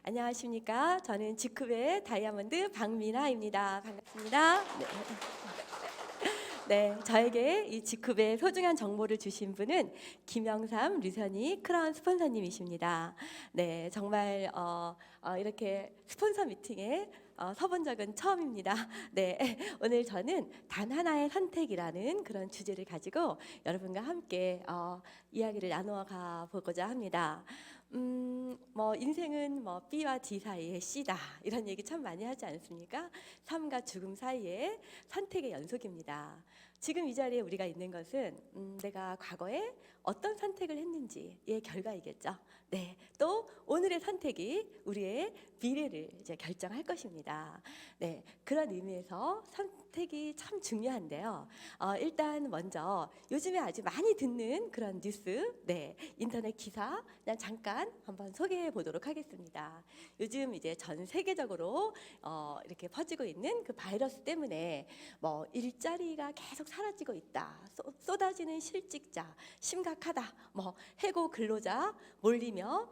안녕하십니까. 저는 지크베 다이아몬드 박미나입니다. 반갑습니다. 네. 네, 저에게 이 지크베 소중한 정보를 주신 분은 김영삼 류선희 크라운 스폰서님이십니다. 네, 정말 이렇게 스폰서 미팅에 서본 적은 처음입니다. 네, 오늘 저는 단 하나의 선택이라는 그런 주제를 가지고 여러분과 함께 이야기를 나누어 가 보고자 합니다. 뭐 인생은 뭐 B와 D 사이의 C다 이런 얘기 참 많이 하지 않습니까? 삶과 죽음 사이의 선택의 연속입니다. 지금 이 자리에 우리가 있는 것은 내가 과거에 어떤 선택을 했는지의 결과이겠죠. 네, 또 오늘의 선택이 우리의 미래를 이제 결정할 것입니다. 네, 그런 의미에서 선택이 참 중요한데요. 일단 먼저 요즘에 아주 많이 듣는 그런 뉴스, 네, 인터넷 기사 그냥 잠깐 한번 소개해 보도록 하겠습니다. 요즘 이제 전 세계적으로 이렇게 퍼지고 있는 그 바이러스 때문에 뭐 일자리가 계속 사라지고 있다, 쏟아지는 실직자 심각하다, 뭐 해고 근로자 몰리며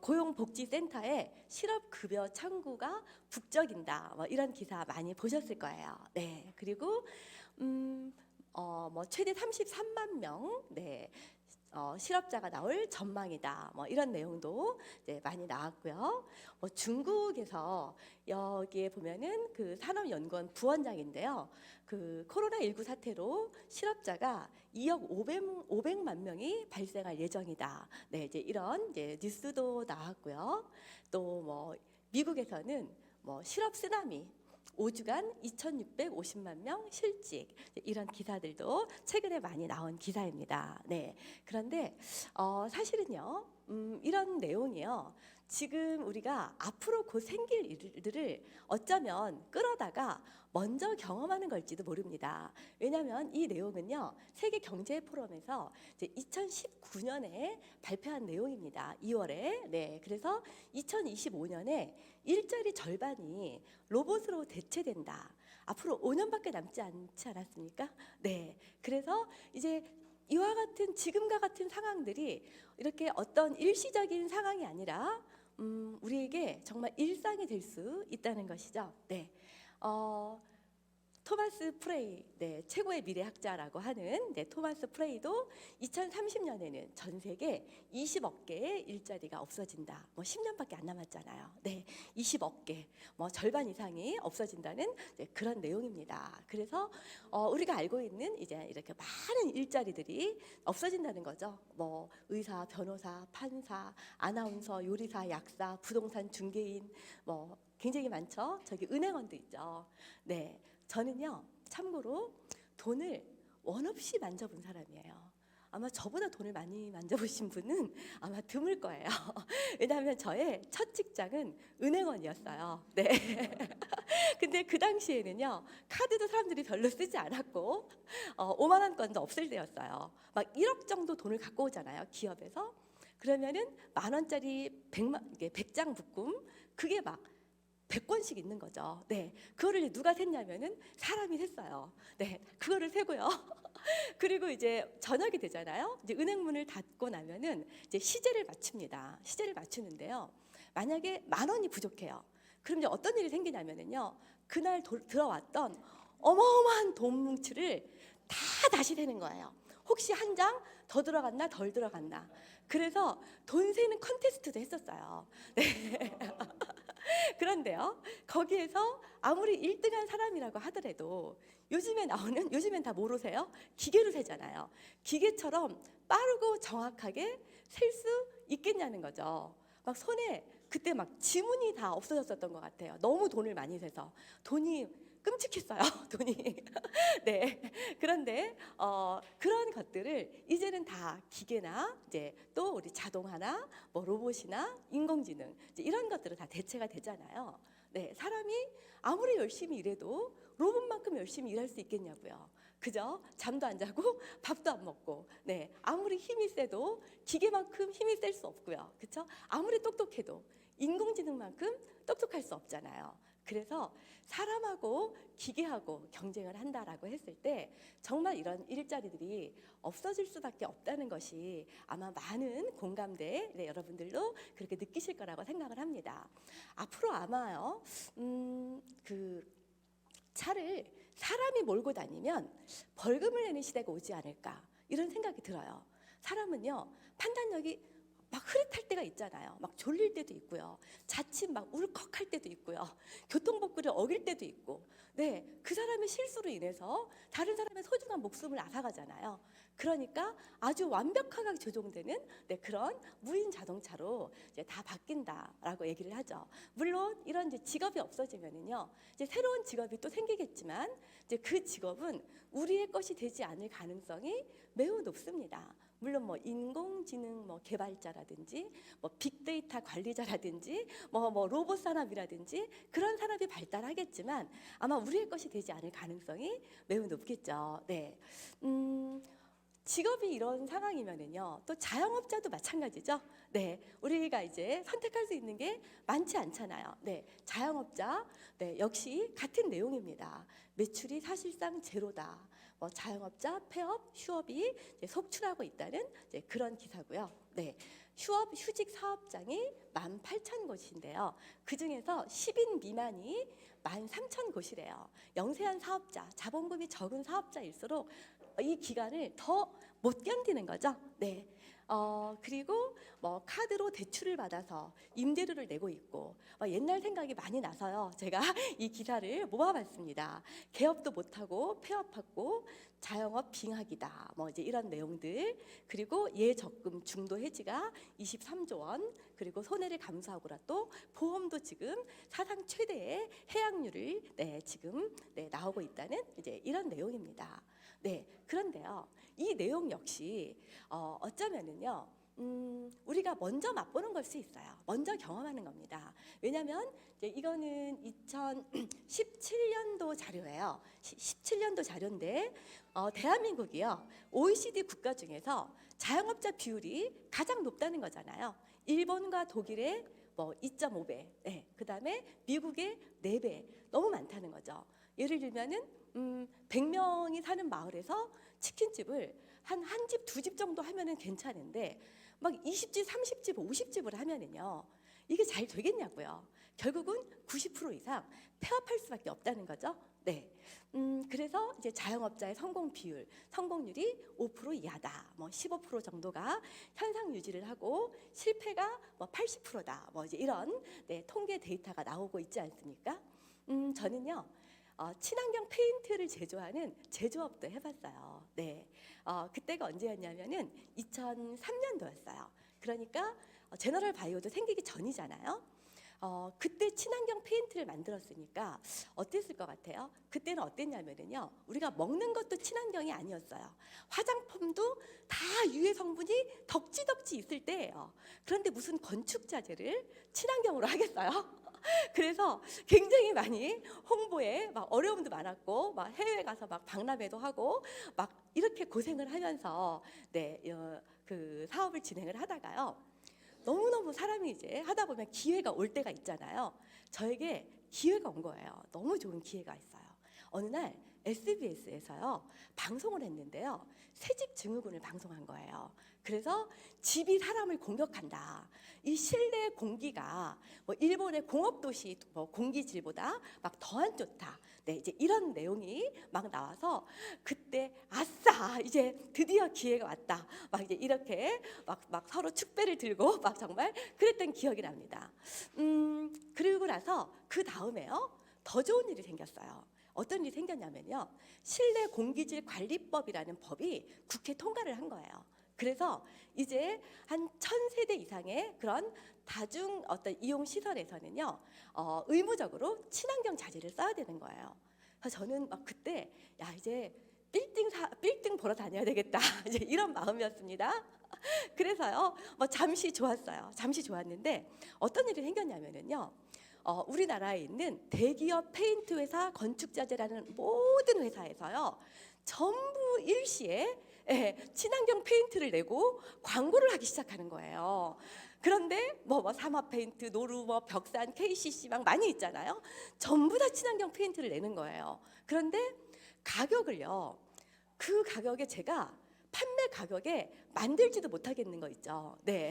고용복지센터에 실업급여 청구가 북적인다, 뭐 이런 기사 많이 보셨을 거예요. 네, 그리고 뭐 최대 33만 명, 네, 실업자가 나올 전망이다. 뭐 이런 내용도 이제 많이 나왔고요. 뭐 중국에서 여기에 보면은 그 산업연구원 부원장인데요. 그 코로나19 사태로 실업자가 2억 500만 명이 발생할 예정이다. 네, 이제 이런 이제 뉴스도 나왔고요. 또 뭐 미국에서는 뭐 실업 쓰나미 5주간 2,650만 명 실직, 이런 기사들도 최근에 많이 나온 기사입니다. 네, 그런데 사실은요, 이런 내용이요, 지금 우리가 앞으로 곧 생길 일들을 어쩌면 끌어다가 먼저 경험하는 걸지도 모릅니다. 왜냐하면 이 내용은요, 세계 경제 포럼에서 이제 2019년에 발표한 내용입니다. 2월에. 네, 그래서 2025년에 일자리 절반이 로봇으로 대체된다. 앞으로 5년밖에 남지 않지 않았습니까? 네, 그래서 이제 이와 같은 지금과 같은 상황들이 이렇게 어떤 일시적인 상황이 아니라 우리에게 정말 일상이 될 수 있다는 것이죠. 네, 토마스 프레이, 네, 최고의 미래학자라고 하는 토마스 프레이도 2030년에는 전 세계 20억 개의 일자리가 없어진다. 뭐 10년밖에 안 남았잖아요. 네, 20억 개, 뭐 절반 이상이 없어진다는 그런 내용입니다. 그래서 우리가 알고 있는 이제 이렇게 많은 일자리들이 없어진다는 거죠. 뭐 의사, 변호사, 판사, 아나운서, 요리사, 약사, 부동산 중개인, 뭐 굉장히 많죠. 저기 은행원도 있죠. 네. 저는요, 참고로 돈을 원 없이 만져본 사람이에요. 아마 저보다 돈을 많이 만져보신 분은 아마 드물 거예요. 왜냐하면 저의 첫 직장은 은행원이었어요. 네. 근데 그 당시에는요, 카드도 사람들이 별로 쓰지 않았고 5만 원권도 없을 때였어요. 막 1억 정도 돈을 갖고 오잖아요, 기업에서. 그러면은 만 원짜리 100장 묶음, 그게 막 100권씩 있는 거죠. 네, 그거를 누가 샜냐면은 사람이 샜어요. 네, 그거를 세고요. 그리고 이제 저녁이 되잖아요. 이제 은행문을 닫고 나면은 이제 시제를 맞춥니다. 시제를 맞추는데요. 만약에 만 원이 부족해요. 그럼 이제 어떤 일이 생기냐면은요. 그날 들어왔던 어마어마한 돈 뭉치를 다 다시 세는 거예요. 혹시 한 장 더 들어갔나 덜 들어갔나. 그래서 돈 세는 컨테스트도 했었어요. 네. 그런데요, 거기에서 아무리 1등한 사람이라고 하더라도 요즘엔 다 모르세요? 기계로 세잖아요. 기계처럼 빠르고 정확하게 셀 수 있겠냐는 거죠. 막 손에 그때 막 지문이 다 없어졌었던 것 같아요. 너무 돈을 많이 세서 돈이 끔찍했어요. 돈이. 네. 그런데 그런 것들을 이제는 다 기계나 이제 또 우리 자동화나 뭐 로봇이나 인공지능 이제 이런 것들은 다 대체가 되잖아요. 네, 사람이 아무리 열심히 일해도 로봇만큼 열심히 일할 수 있겠냐고요. 그죠? 잠도 안 자고 밥도 안 먹고, 네, 아무리 힘이 세도 기계만큼 힘이 셀 수 없고요. 그렇죠? 아무리 똑똑해도 인공지능만큼 똑똑할 수 없잖아요. 그래서 사람하고 기계하고 경쟁을 한다라고 했을 때 정말 이런 일자리들이 없어질 수밖에 없다는 것이 아마 많은 공감대, 네, 여러분들도 그렇게 느끼실 거라고 생각을 합니다. 앞으로 아마요, 그 차를 사람이 몰고 다니면 벌금을 내는 시대가 오지 않을까 이런 생각이 들어요. 사람은요, 판단력이 막 흐릿할 때가 있잖아요. 막 졸릴 때도 있고요. 자칫 막 울컥할 때도 있고요. 교통법규를 어길 때도 있고. 네, 그 사람의 실수로 인해서 다른 사람의 소중한 목숨을 앗아가잖아요. 그러니까 아주 완벽하게 조종되는, 네, 그런 무인 자동차로 이제 다 바뀐다라고 얘기를 하죠. 물론 이런 이제 직업이 없어지면은요, 이제 새로운 직업이 또 생기겠지만 이제 그 직업은 우리의 것이 되지 않을 가능성이 매우 높습니다. 물론 뭐 인공지능 뭐 개발자라든지 뭐 빅데이터 관리자라든지 뭐 로봇 산업이라든지 그런 산업이 발달하겠지만 아마 우리의 것이 되지 않을 가능성이 매우 높겠죠. 네. 직업이 이런 상황이면은요, 또 자영업자도 마찬가지죠. 네, 우리가 이제 선택할 수 있는 게 많지 않잖아요. 네, 자영업자, 네, 역시 같은 내용입니다. 매출이 사실상 제로다. 뭐 자영업자, 폐업, 휴업이 이제 속출하고 있다는 이제 그런 기사고요. 네, 휴업, 휴직 사업장이 18,000곳인데요. 그 중에서 10인 미만이 13,000곳이래요. 영세한 사업자, 자본금이 적은 사업자일수록 이 기간을 더 못 견디는 거죠. 네. 그리고 뭐 카드로 대출을 받아서 임대료를 내고 있고 옛날 생각이 많이 나서요. 제가 이 기사를 모아봤습니다. 개업도 못하고 폐업하고 자영업 빙하기다. 뭐 이제 이런 내용들 그리고 예적금 중도 해지가 23조 원 그리고 손해를 감수하고라 또 보험도 지금 사상 최대의 해약률을 네, 지금 네, 나오고 있다는 이제 이런 내용입니다. 네, 그런데요, 이 내용 역시 어쩌면은요, 우리가 먼저 맛보는 걸 수 있어요. 먼저 경험하는 겁니다. 왜냐하면 이거는 2017년도 자료예요. 17년도 자료인데 대한민국이요, OECD 국가 중에서 자영업자 비율이 가장 높다는 거잖아요. 일본과 독일의 뭐 2.5배, 네, 그 다음에 미국의 4배, 너무 많다는 거죠. 예를 들면은 100명이 사는 마을에서 치킨집을 한 집, 2집 정도 하면은 괜찮은데 막 20집, 30집, 50집을 하면은요, 이게 잘 되겠냐고요. 결국은 90% 이상 폐업할 수밖에 없다는 거죠. 네. 그래서 이제 자영업자의 성공 비율, 성공률이 5% 이하다. 뭐 15% 정도가 현상 유지를 하고 실패가 뭐 80%다. 뭐 이제 이런 네, 통계 데이터가 나오고 있지 않습니까? 저는요, 친환경 페인트를 제조하는 제조업도 해봤어요. 네, 그때가 언제였냐면은 2003년도였어요. 그러니까 제너럴 바이오도 생기기 전이잖아요. 그때 친환경 페인트를 만들었으니까 어땠을 것 같아요? 그때는 어땠냐면요, 우리가 먹는 것도 친환경이 아니었어요. 화장품도 다 유해 성분이 덕지덕지 있을 때예요. 그런데 무슨 건축 자재를 친환경으로 하겠어요? 그래서 굉장히 많이 홍보에 막 어려움도 많았고 막 해외 가서 막 박람회도 하고 막 이렇게 고생을 하면서 네, 그 사업을 진행을 하다가요, 너무너무 사람이 이제 하다 보면 기회가 올 때가 있잖아요. 저에게 기회가 온 거예요. 너무 좋은 기회가 있어요. 어느 날 SBS에서요 방송을 했는데요, 새집 증후군을 방송한 거예요. 그래서 집이 사람을 공격한다. 이 실내 공기가 뭐 일본의 공업도시 뭐 공기질보다 막 더 안 좋다. 네, 이제 이런 내용이 막 나와서 그때 아싸, 이제 드디어 기회가 왔다. 막 이제 이렇게 막 서로 축배를 들고 막 정말 그랬던 기억이 납니다. 그리고 나서 그 다음에요, 더 좋은 일이 생겼어요. 어떤 일이 생겼냐면요, 실내 공기질 관리법이라는 법이 국회 통과를 한 거예요. 그래서 이제 한 1000세대 이상의 그런 다중 어떤 이용 시설에서는요, 의무적으로 친환경 자재를 써야 되는 거예요. 그래서 저는 막 그때 야, 이제 빌딩 보러 다녀야 되겠다. 이제 이런 마음이었습니다. 그래서요, 뭐 잠시 좋았어요. 잠시 좋았는데 어떤 일이 생겼냐면은요, 우리나라에 있는 대기업 페인트 회사, 건축자재라는 모든 회사에서요, 전부 일시에 예, 친환경 페인트를 내고 광고를 하기 시작하는 거예요. 그런데 뭐 사마 페인트, 노루, 뭐 벽산, KCC 막 많이 있잖아요. 전부 다 친환경 페인트를 내는 거예요. 그런데 가격을요, 그 가격에 제가 판매 가격에 만들지도 못하겠는 거 있죠. 네.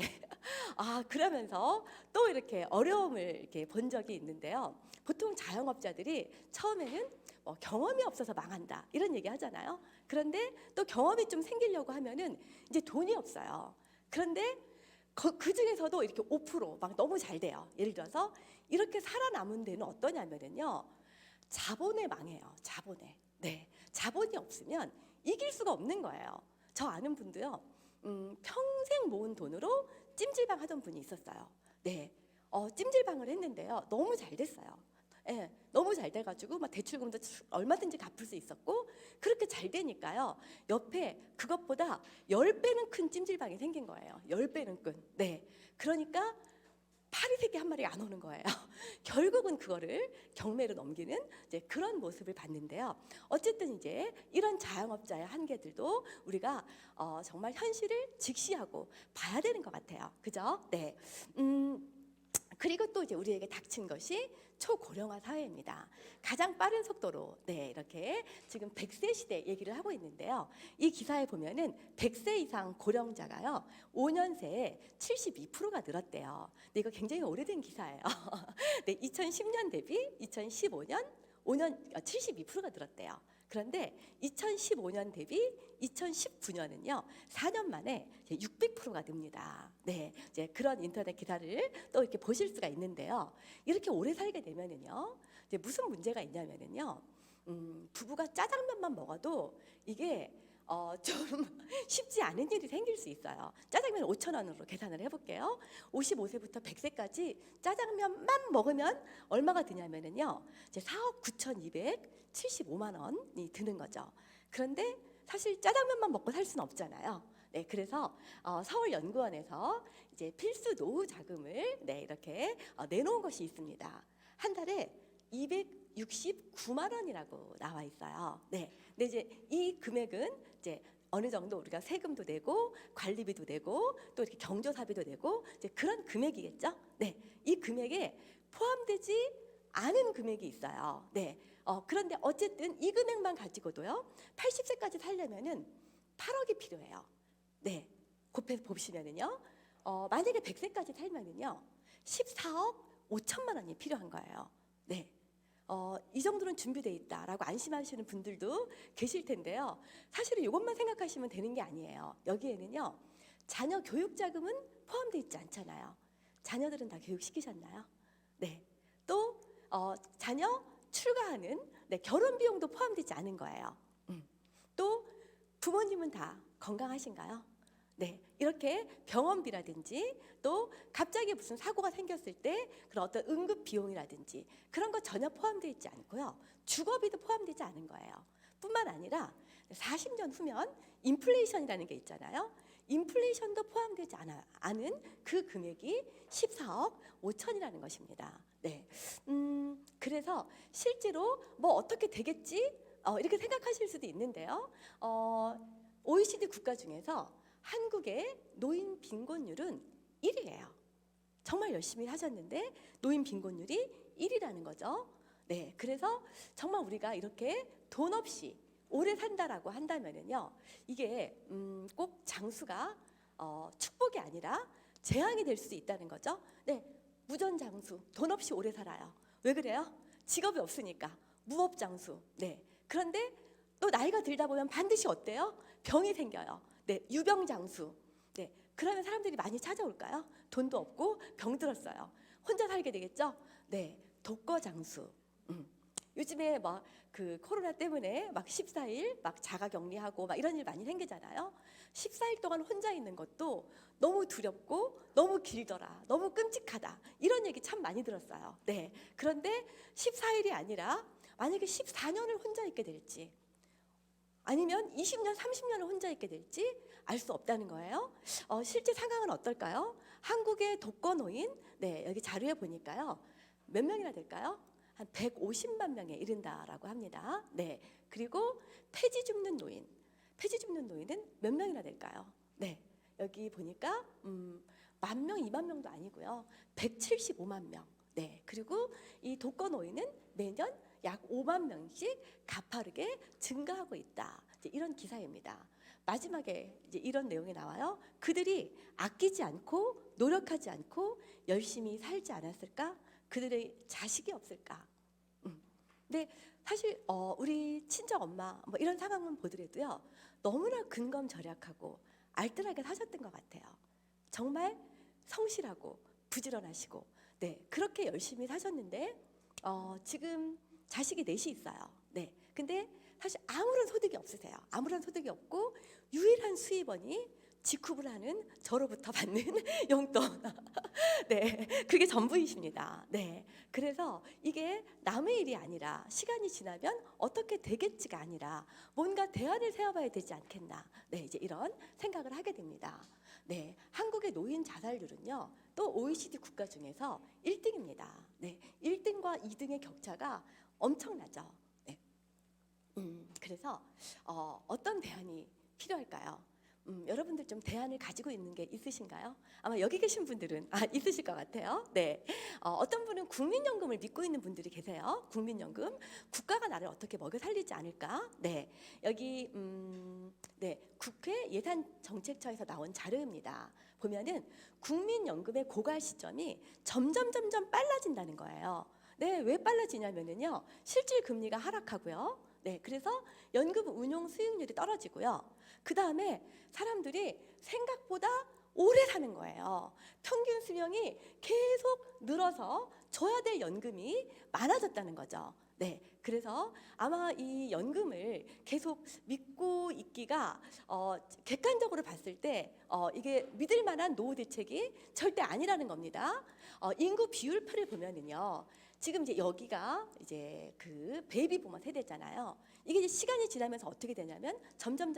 그러면서 또 이렇게 어려움을 이렇게 본 적이 있는데요. 보통 자영업자들이 처음에는 뭐 경험이 없어서 망한다 이런 얘기 하잖아요. 그런데 또 경험이 좀 생기려고 하면은 이제 돈이 없어요. 그런데 그 중에서도 이렇게 5%막 너무 잘 돼요. 예를 들어서 이렇게 살아남은 데는 어떠냐면은요, 자본에 망해요. 자본에. 네, 자본이 없으면 이길 수가 없는 거예요. 저 아는 분도요, 평생 모은 돈으로 찜질방 하던 분이 있었어요. 네, 찜질방을 했는데요, 너무 잘 됐어요. 예, 너무 잘 돼가지고 막 대출금도 얼마든지 갚을 수 있었고, 그렇게 잘 되니까요, 옆에 그것보다 10배는 큰 찜질방이 생긴 거예요. 10배는 큰. 네, 그러니까 파리새끼 한 마리가 안 오는 거예요. 결국은 그거를 경매로 넘기는 이제 그런 모습을 봤는데요. 어쨌든 이제 이런 자영업자의 한계들도 우리가 정말 현실을 직시하고 봐야 되는 것 같아요. 그죠? 네. 그리고 또 이제 우리에게 닥친 것이 초고령화 사회입니다. 가장 빠른 속도로 이렇게 지금 100세 시대 얘기를 하고 있는데요. 이 기사에 보면은 100세 이상 고령자가요, 5년 새에 72%가 늘었대요. 근데 이거 굉장히 오래된 기사예요. 네, 2010년 대비 2015년 5년 72%가 늘었대요. 그런데 2015년 대비 2019년은요, 4년 만에 600%가 늡니다. 네, 이제 그런 인터넷 기사를 또 이렇게 보실 수가 있는데요. 이렇게 오래 살게 되면은요, 이제 무슨 문제가 있냐면은요, 부부가 짜장면만 먹어도 이게 좀 쉽지 않은 일이 생길 수 있어요. 짜장면 5,000원으로 계산을 해볼게요. 55세부터 100세까지 짜장면만 먹으면 얼마가 드냐면은요, 이제 4억 9,275만 원이 드는 거죠. 그런데 사실 짜장면만 먹고 살 수는 없잖아요. 네, 그래서 서울연구원에서 이제 필수 노후 자금을 이렇게 내놓은 것이 있습니다. 한 달에 269만 원이라고 나와 있어요. 네, 근데 이제 이 금액은 이제 어느 정도 우리가 세금도 내고 관리비도 내고 또 이렇게 경조사비도 내고 이제 그런 금액이겠죠. 네, 이 금액에 포함되지 않은 금액이 있어요. 네, 그런데 어쨌든 이 금액만 가지고도요, 80세까지 살려면은 8억이 필요해요. 네, 곱해서 보시면은요, 만약에 100세까지 살면은요, 14억 5천만 원이 필요한 거예요. 네. 이 정도는 준비되어 있다라고 안심하시는 분들도 계실 텐데요. 사실은 이것만 생각하시면 되는 게 아니에요. 여기에는요, 자녀 교육 자금은 포함되어 있지 않잖아요. 자녀들은 다 교육시키셨나요? 네. 또 자녀 출가하는 결혼 비용도 포함되지 않은 거예요. 또 부모님은 다 건강하신가요? 네, 이렇게 병원비라든지 또 갑자기 무슨 사고가 생겼을 때 그런 어떤 응급 비용이라든지 그런 거 전혀 포함되어 있지 않고요. 주거비도 포함되지 않은 거예요. 뿐만 아니라 40년 후면 인플레이션이라는 게 있잖아요. 인플레이션도 포함되지 않은 그 금액이 14억 5천이라는 것입니다. 네, 그래서 실제로 뭐 어떻게 되겠지? 이렇게 생각하실 수도 있는데요. OECD 국가 중에서 한국의 노인 빈곤율은 1위예요. 정말 열심히 하셨는데 노인 빈곤율이 1위라는 거죠. 네, 그래서 정말 우리가 이렇게 돈 없이 오래 산다라고 한다면은요, 이게 꼭 장수가 축복이 아니라 재앙이 될 수 있다는 거죠. 네, 무전장수, 돈 없이 오래 살아요. 왜 그래요? 직업이 없으니까 무업장수. 네, 그런데 또 나이가 들다 보면 반드시 어때요? 병이 생겨요. 네, 유병장수. 네, 그러면 사람들이 많이 찾아올까요? 돈도 없고 병 들었어요. 혼자 살게 되겠죠? 네, 독거장수. 요즘에 막 그 코로나 때문에 막 14일 막 자가격리하고 막 이런 일 많이 생기잖아요. 14일 동안 혼자 있는 것도 너무 두렵고 너무 길더라, 너무 끔찍하다, 이런 얘기 참 많이 들었어요. 네, 그런데 14일이 아니라 만약에 14년을 혼자 있게 될지 아니면 20년, 30년을 혼자 있게 될지 알 수 없다는 거예요. 실제 상황은 어떨까요? 한국의 독거노인, 네, 여기 자료에 보니까요, 몇 명이나 될까요? 한 150만 명에 이른다라고 합니다. 네, 그리고 폐지 줍는 노인은 몇 명이나 될까요? 네, 여기 보니까 10,000명, 20,000명도 아니고요. 175만 명. 네. 그리고 이 독거노인은 매년 약 5만 명씩 가파르게 증가하고 있다. 이제 이런 기사입니다. 마지막에 이제 이런 내용이 나와요. 그들이 아끼지 않고 노력하지 않고 열심히 살지 않았을까? 그들의 자식이 없을까? 근데 사실 우리 친정 엄마 뭐 이런 상황만 보더라도요. 너무나 근검절약하고 알뜰하게 사셨던 것 같아요. 정말 성실하고 부지런하시고 네 그렇게 열심히 사셨는데 지금 자식이 넷이 있어요. 네 근데 사실 아무런 소득이 없으세요. 아무런 소득이 없고 유일한 수입원이 직후를 하는 저로부터 받는 용돈. 네, 그게 전부이십니다. 네, 그래서 이게 남의 일이 아니라 시간이 지나면 어떻게 되겠지가 아니라 뭔가 대안을 세워봐야 되지 않겠나. 네, 이제 이런 생각을 하게 됩니다. 네, 한국의 노인 자살률은요, 또 OECD 국가 중에서 1등입니다. 네, 1등과 2등의 격차가 엄청나죠. 네, 그래서 어떤 대안이 필요할까요? 여러분들 좀 대안을 가지고 있는 게 있으신가요? 아마 여기 계신 분들은 있으실 것 같아요. 네, 어떤 분은 국민연금을 믿고 있는 분들이 계세요. 국민연금, 국가가 나를 어떻게 먹여 살리지 않을까? 네, 여기 네 국회 예산정책처에서 나온 자료입니다. 보면은 국민연금의 고갈 시점이 점점 빨라진다는 거예요. 네, 왜 빨라지냐면은요, 실질 금리가 하락하고요. 네, 그래서 연금 운용 수익률이 떨어지고요. 그 다음에 사람들이 생각보다 오래 사는 거예요. 평균 수명이 계속 늘어서 줘야 될 연금이 많아졌다는 거죠. 네, 그래서 아마 이 연금을 계속 믿고 있기가 객관적으로 봤을 때 이게 믿을 만한 노후 대책이 절대 아니라는 겁니다. 인구 비율표를 보면은요. 지금 이제 여기가 이제 그 베이비 부머 세대잖아요. 이게 이제 시간이 지나면서 어떻게 되냐면 점점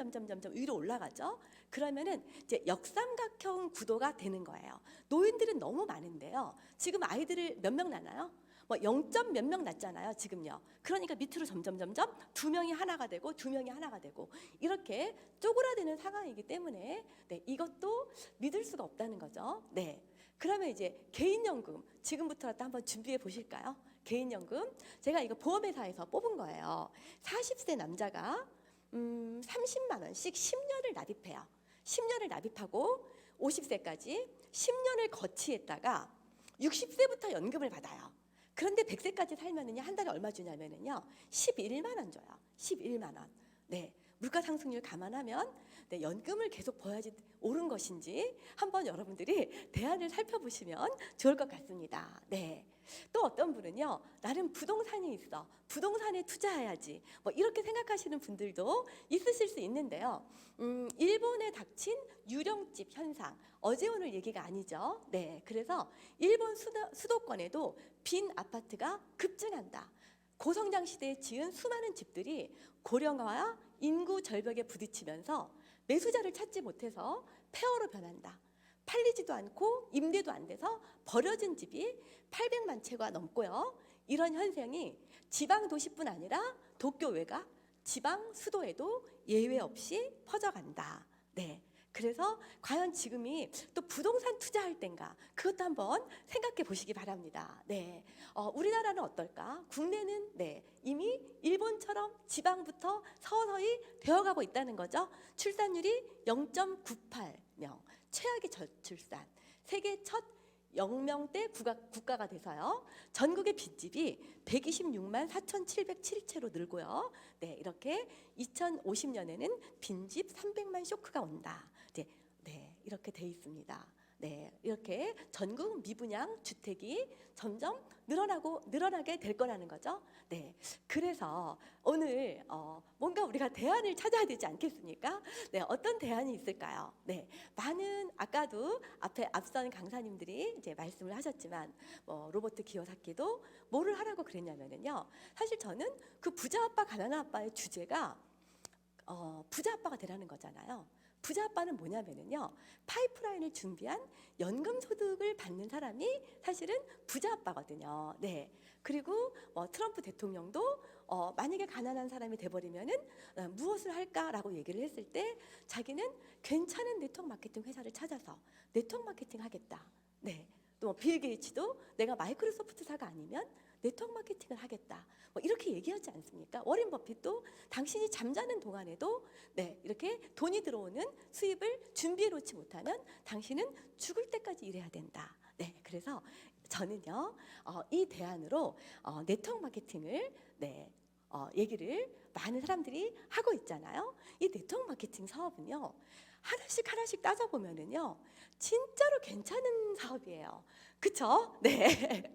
위로 올라가죠. 그러면은 이제 역삼각형 구도가 되는 거예요. 노인들은 너무 많은데요. 지금 아이들을 몇 명 낳나요? 뭐 0점 몇 명 낳잖아요. 지금요. 그러니까 밑으로 점점 2명이 하나가 되고 2명이 하나가 되고 이렇게 쪼그라드는 상황이기 때문에 네, 이것도 믿을 수가 없다는 거죠. 네. 그러면 이제 개인연금 지금부터라도 한번 준비해 보실까요? 개인연금 제가 이거 보험회사에서 뽑은 거예요. 40세 남자가 30만 원씩 10년을 납입해요. 10년을 납입하고 50세까지 10년을 거치했다가 60세부터 연금을 받아요. 그런데 100세까지 살면은요, 한 달에 얼마 주냐면은요, 11만 원 줘요. 11만 원. 네. 물가 상승률 감안하면 네, 연금을 계속 버야지 옳은 것인지 한번 여러분들이 대안을 살펴보시면 좋을 것 같습니다. 네. 또 어떤 분은요, 나는 부동산이 있어. 부동산에 투자해야지. 뭐 이렇게 생각하시는 분들도 있으실 수 있는데요. 일본에 닥친 유령집 현상. 어제 오늘 얘기가 아니죠. 네. 그래서 일본 수도권에도 빈 아파트가 급증한다. 고성장 시대에 지은 수많은 집들이 고령화와 인구 절벽에 부딪히면서 매수자를 찾지 못해서 폐허로 변한다. 팔리지도 않고 임대도 안 돼서 버려진 집이 800만 채가 넘고요. 이런 현상이 지방 도시뿐 아니라 도쿄 외곽, 지방 수도에도 예외 없이 퍼져간다. 네. 그래서 과연 지금이 또 부동산 투자할 땐가 그것도 한번 생각해 보시기 바랍니다. 네, 우리나라는 어떨까? 국내는 네, 이미 일본처럼 지방부터 서서히 되어가고 있다는 거죠. 출산율이 0.98명, 최악의 저출산, 세계 첫 0명대 국가가 돼서요. 전국의 빈집이 126만 4,707채로 늘고요. 네, 이렇게 2050년에는 빈집 300만 쇼크가 온다. 네, 이렇게 돼 있습니다. 네, 이렇게 전국 미분양 주택이 점점 늘어나게 될 거라는 거죠. 네, 그래서 오늘 뭔가 우리가 대안을 찾아야 되지 않겠습니까? 네, 어떤 대안이 있을까요? 네, 많은 아까도 앞선 강사님들이 이제 말씀을 하셨지만 뭐 로버트 기요사키도 뭐를 하라고 그랬냐면요. 사실 저는 그 부자 아빠 가난한 아빠의 주제가 부자 아빠가 되라는 거잖아요. 부자 아빠는 뭐냐면요, 파이프라인을 준비한 연금 소득을 받는 사람이 사실은 부자 아빠거든요. 네. 그리고 트럼프 대통령도 만약에 가난한 사람이 돼버리면은 무엇을 할까라고 얘기를 했을 때 자기는 괜찮은 네트워크 마케팅 회사를 찾아서 네트워크 마케팅 하겠다. 네. 또 빌 게이츠도 내가 마이크로소프트사가 아니면 네트워크 마케팅을 하겠다. 뭐 이렇게 얘기하지 않습니까? 워렌 버핏도 당신이 잠자는 동안에도 네, 이렇게 돈이 들어오는 수입을 준비해 놓지 못하면 당신은 죽을 때까지 일해야 된다. 네, 그래서 저는요, 이 대안으로 네트워크 마케팅을 네, 얘기를 많은 사람들이 하고 있잖아요. 이 네트워크 마케팅 사업은요, 하나씩 따져보면은요, 진짜로 괜찮은 사업이에요. 그쵸? 네.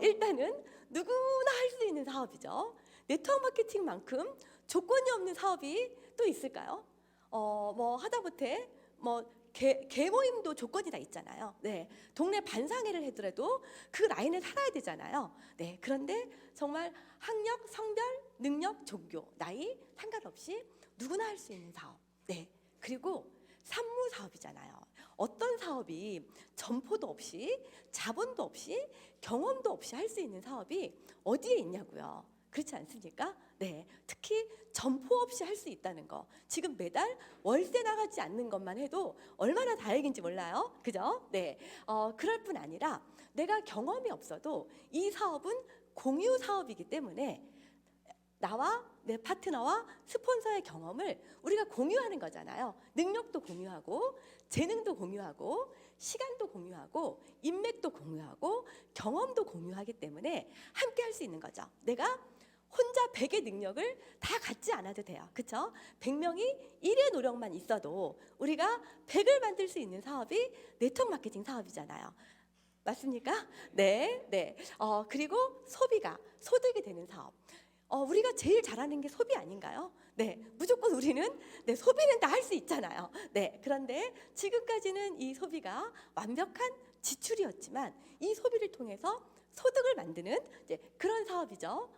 일단은 누구나 할 수 있는 사업이죠. 네트워크 마케팅만큼 조건이 없는 사업이 또 있을까요? 뭐 하다못해 뭐 개모임도 조건이 다 있잖아요. 네, 동네 반상회를 하더라도 그 라인에 살아야 되잖아요. 네, 그런데 정말 학력, 성별, 능력, 종교, 나이 상관없이 누구나 할 수 있는 사업. 네, 그리고 산무 사업이잖아요. 어떤 사업이 점포도 없이 자본도 없이 경험도 없이 할 수 있는 사업이 어디에 있냐고요. 그렇지 않습니까? 네, 특히 점포 없이 할 수 있다는 거. 지금 매달 월세 나가지 않는 것만 해도 얼마나 다행인지 몰라요. 그죠? 네, 그럴 뿐 아니라 내가 경험이 없어도 이 사업은 공유 사업이기 때문에 나와 내 파트너와 스폰서의 경험을 우리가 공유하는 거잖아요. 능력도 공유하고 재능도 공유하고 시간도 공유하고 인맥도 공유하고 경험도 공유하기 때문에 함께 할 수 있는 거죠. 내가 혼자 100의 능력을 다 갖지 않아도 돼요. 그렇죠? 100명이 1의 노력만 있어도 우리가 100을 만들 수 있는 사업이 네트워크 마케팅 사업이잖아요. 맞습니까? 네, 네. 그리고 소득이 되는 사업. 우리가 제일 잘하는 게 소비 아닌가요? 네, 무조건 우리는 네, 소비는 다 할 수 있잖아요. 네, 그런데 지금까지는 이 소비가 완벽한 지출이었지만 이 소비를 통해서 소득을 만드는 이제 그런 사업이죠.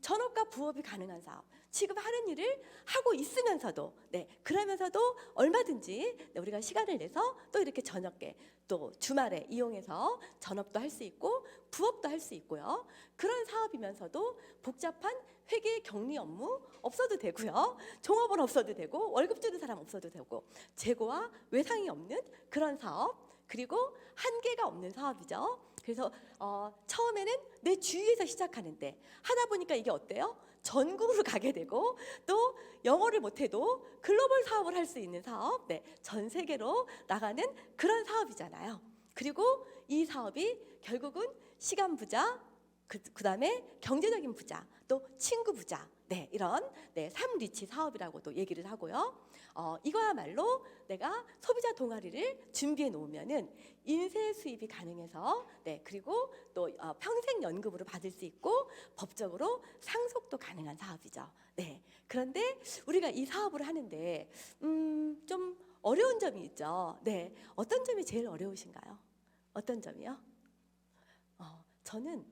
전업과 부업이 가능한 사업. 지금 하는 일을 하고 있으면서도 그러면서도 얼마든지 우리가 시간을 내서 또 이렇게 저녁에 또 주말에 이용해서 전업도 할 수 있고 부업도 할 수 있고요. 그런 사업이면서도 복잡한 회계 격리 업무 없어도 되고요. 종업원 없어도 되고 월급 주는 사람 없어도 되고 재고와 외상이 없는 그런 사업, 그리고 한계가 없는 사업이죠. 그래서 처음에는 내 주위에서 시작하는데 하다 보니까 이게 어때요? 전국으로 가게 되고 또 영어를 못해도 글로벌 사업을 할 수 있는 사업, 전 세계로 나가는 그런 사업이잖아요. 그리고 이 사업이 결국은 시간 부자, 그다음에 경제적인 부자, 또 친구 부자, 이런 3리치 사업이라고도 얘기를 하고요. 이거야말로 내가 소비자 동아리를 준비해 놓으면은 인쇄 수입이 가능해서 그리고 또 평생 연금으로 받을 수 있고 법적으로 상속도 가능한 사업이죠. 그런데 우리가 이 사업을 하는데 좀 어려운 점이 있죠. 어떤 점이 제일 어려우신가요? 어떤 점이요? 저는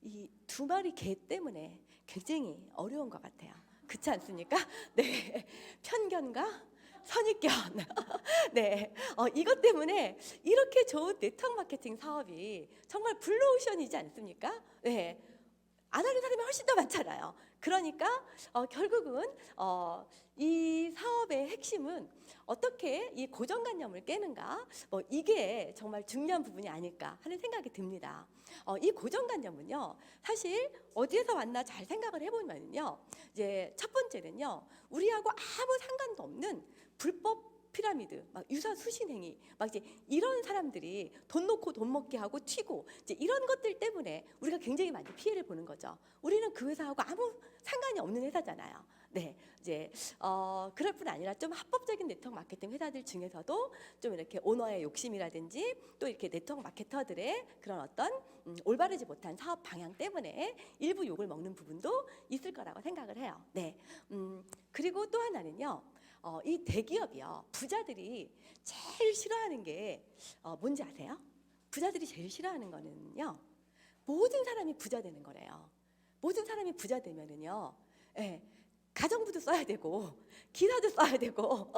이 2마리 개 때문에 굉장히 어려운 것 같아요. 그렇지 않습니까? 네, 편견과 선입견. 네, 이것 때문에 이렇게 좋은 네트워크 마케팅 사업이 정말 블루오션이지 않습니까? 네, 안 하는 사람이 훨씬 더 많잖아요. 그러니까 결국은 이 사업의 핵심은 어떻게 이 고정관념을 깨는가, 이게 정말 중요한 부분이 아닐까 하는 생각이 듭니다. 이 고정관념은요, 사실 어디에서 왔나 잘 생각을 해보면요, 이제 첫 번째는요, 우리하고 아무 상관도 없는 불법 피라미드, 막 유사 수신행위, 막 이제 이런 사람들이 돈 놓고 돈 먹게 하고 튀고 이제 이런 것들 때문에 우리가 굉장히 많이 피해를 보는 거죠. 우리는 그 회사하고 아무 상관이 없는 회사잖아요. 이제 그럴 뿐 아니라 좀 합법적인 네트워크 마케팅 회사들 중에서도 좀 이렇게 오너의 욕심이라든지 또 이렇게 네트워크 마케터들의 그런 어떤 올바르지 못한 사업 방향 때문에 일부 욕을 먹는 부분도 있을 거라고 생각을 해요. 그리고 또 하나는요. 이 대기업이요, 부자들이 제일 싫어하는 게 뭔지 아세요? 부자들이 제일 싫어하는 거는요, 모든 사람이 부자 되는 거래요. 모든 사람이 부자 되면은요, 가정부도 써야 되고 기사도 써야 되고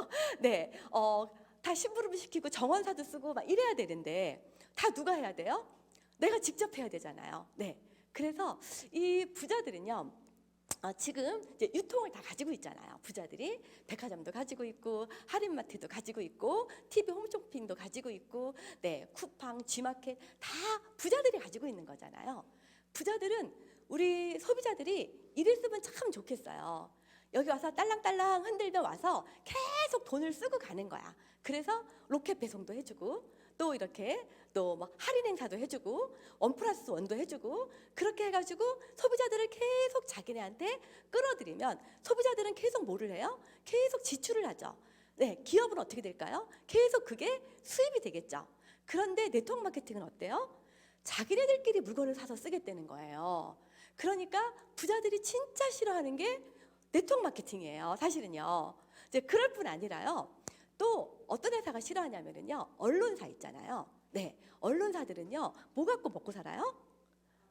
다 심부름을 시키고 정원사도 쓰고 막 이래야 되는데 다 누가 해야 돼요? 내가 직접 해야 되잖아요. 그래서 이 부자들은요, 지금 이제 유통을 다 가지고 있잖아요. 부자들이 백화점도 가지고 있고 할인마트도 가지고 있고 TV 홈쇼핑도 가지고 있고 네, 쿠팡, G마켓 다 부자들이 가지고 있는 거잖아요. 부자들은 우리 소비자들이 이랬으면 참 좋겠어요. 여기 와서 딸랑딸랑 흔들며 와서 계속 돈을 쓰고 가는 거야. 그래서 로켓 배송도 해주고 또 이렇게 또 뭐 할인 행사도 해주고 1+1도 해주고 그렇게 해가지고 소비자들을 계속 자기네한테 끌어들이면 소비자들은 계속 뭐를 해요? 계속 지출을 하죠. 네, 기업은 어떻게 될까요? 계속 그게 수입이 되겠죠. 그런데 네트워크 마케팅은 어때요? 자기네들끼리 물건을 사서 쓰겠다는 거예요. 그러니까 부자들이 진짜 싫어하는 게 네트워크 마케팅이에요. 사실은요. 이제 그럴 뿐 아니라요. 또 어떤 회사가 싫어하냐면요, 언론사 있잖아요. 네, 언론사들은요, 뭐 갖고 먹고 살아요?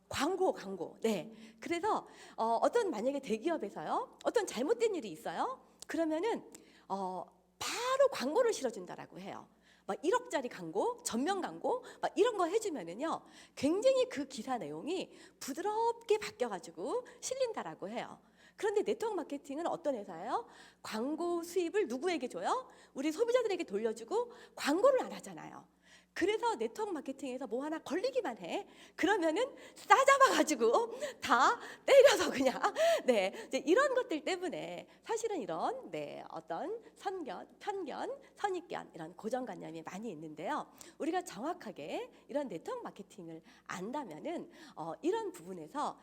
광고. 네, 그래서 어떤 만약에 대기업에서요, 어떤 잘못된 일이 있어요. 그러면은 바로 광고를 실어준다라고 해요. 막 1억짜리 광고, 전면 광고, 막 이런 거 해주면은요, 굉장히 그 기사 내용이 부드럽게 바뀌어가지고 실린다라고 해요. 그런데 네트워크 마케팅은 어떤 회사예요? 광고 수입을 누구에게 줘요? 우리 소비자들에게 돌려주고 광고를 안 하잖아요. 그래서 네트워크 마케팅에서 뭐 하나 걸리기만 해. 그러면은 싸잡아가지고 다 때려서 그냥 네, 이제 이런 것들 때문에 사실은 이런 네, 어떤 편견, 선입견 이런 고정관념이 많이 있는데요. 우리가 정확하게 이런 네트워크 마케팅을 안다면은 이런 부분에서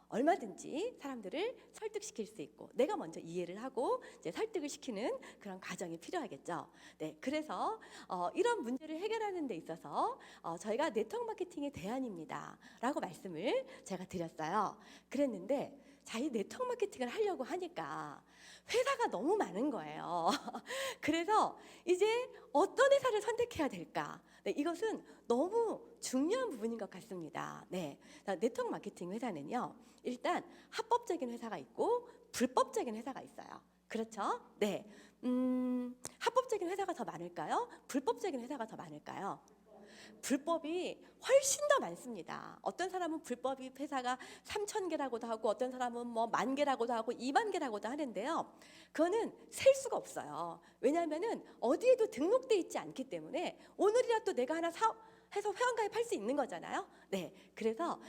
얼마든지 사람들을 설득시킬 수 있고 내가 먼저 이해를 하고 이제 설득을 시키는 그런 과정이 필요하겠죠. 네, 그래서 이런 문제를 해결하는 데 있어서 저희가 네트워크 마케팅의 대안입니다 라고 말씀을 제가 드렸어요. 그랬는데 자, 이 네트워크 마케팅을 하려고 하니까 회사가 너무 많은 거예요. 그래서 이제 어떤 회사를 선택해야 될까? 네, 이것은 너무 중요한 부분인 것 같습니다. 네, 네트워크 마케팅 회사는요, 일단 합법적인 회사가 있고 불법적인 회사가 있어요. 그렇죠? 네. 합법적인 회사가 더 많을까요? 불법적인 회사가 더 많을까요? 불법이 훨씬 더 많습니다. 어떤 사람은 불법이 회사가 3,000개라고도 하고 어떤 사람은 뭐 10,000개라고도 하고 20,000개라고도 하는데요. 그거는 셀 수가 없어요. 왜냐하면은 어디에도 등록돼 있지 않기 때문에 오늘이라도 내가 하나 해서 회원가입할 수 있는 거잖아요. 네, 그래서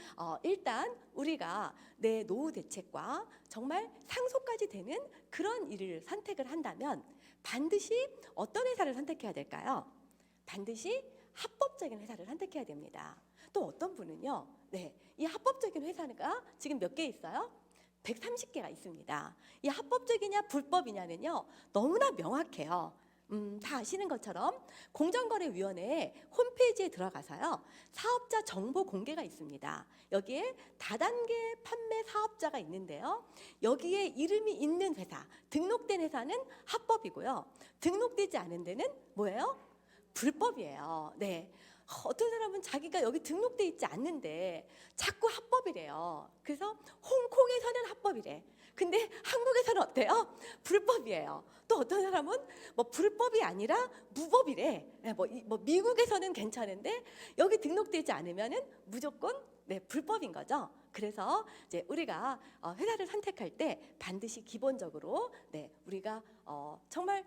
일단 우리가 내 노후 대책과 정말 상속까지 되는 그런 일을 선택을 한다면 반드시 어떤 회사를 선택해야 될까요? 반드시 합법적인 회사를 선택해야 됩니다. 또 어떤 분은요, 네, 이 합법적인 회사가 지금 몇 개 있어요? 130개가 있습니다. 이 합법적이냐 불법이냐는요, 너무나 명확해요. 다 아시는 것처럼 공정거래위원회 홈페이지에 들어가서요, 사업자 정보 공개가 있습니다. 여기에 다단계 판매 사업자가 있는데요, 여기에 이름이 있는 회사, 등록된 회사는 합법이고요, 등록되지 않은 데는 뭐예요? 불법이에요. 네. 어떤 사람은 자기가 여기 등록돼 있지 않는데 자꾸 합법이래요. 그래서 홍콩에서는 합법이래. 근데 한국에서는 어때요? 불법이에요. 또 어떤 사람은 뭐 불법이 아니라 무법이래. 네, 뭐 미국에서는 괜찮은데 여기 등록되지 않으면은 무조건 네, 불법인 거죠. 그래서 이제 우리가 회사를 선택할 때 반드시 기본적으로 네, 우리가 정말